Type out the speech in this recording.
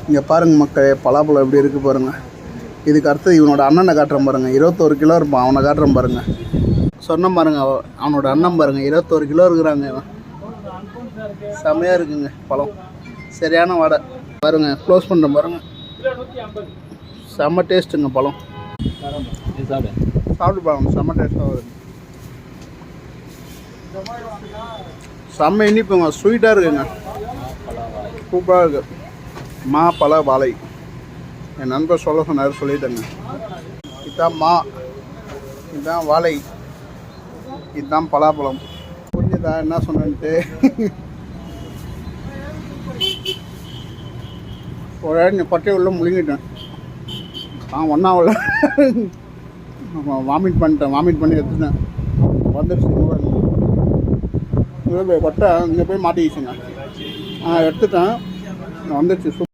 இங்கே பாருங்கள் மக்களே, பலாப்பழம் எப்படி இருக்குது பாருங்கள். இதுக்கு அடுத்து இவனோட அண்ணனை காட்டுறேன் பாருங்கள். 21 கிலோ இருப்பான். அவனை காட்டுறேன் பாருங்கள். சொன்ன பாருங்கள், அவனோட அண்ணன் பாருங்கள், 21 கிலோ இருக்கிறாங்க. இவன் செம்மையாக இருக்குங்க பழம், சரியான வாடை பாருங்கள். க்ளோஸ் பண்ணுறேன் பாருங்கள். செம்ம டேஸ்ட்டுங்க பழம். சாப்பிட்டு பாருங்க, செம்ம டேஸ்ட்டாக வருது. செம்ம இனிப்புங்க, ஸ்வீட்டாக இருக்குங்க, சூப்பராக இருக்குது. மா பழ வாழை என் நண்பர் சொல்ல சொன்னார், சொல்லிட்டேங்க. இதுதான் மா, இதுதான் வாழை, இதுதான் பலாப்பழம். புரிஞ்சுதா என்ன சொன்னேன்ட்டு? ஒரு இடம் பட்டையை உள்ள முழுங்கிட்டேன். ஒன்றாவில் வாமிட் பண்ணிட்டேன். வாமிட் பண்ணி எடுத்துட்டேன். வந்துடுச்சு கொட்டை இங்கே போய் மாட்டிக்கிச்சுங்க. எடுத்துட்டேன், வந்துடுச்சு.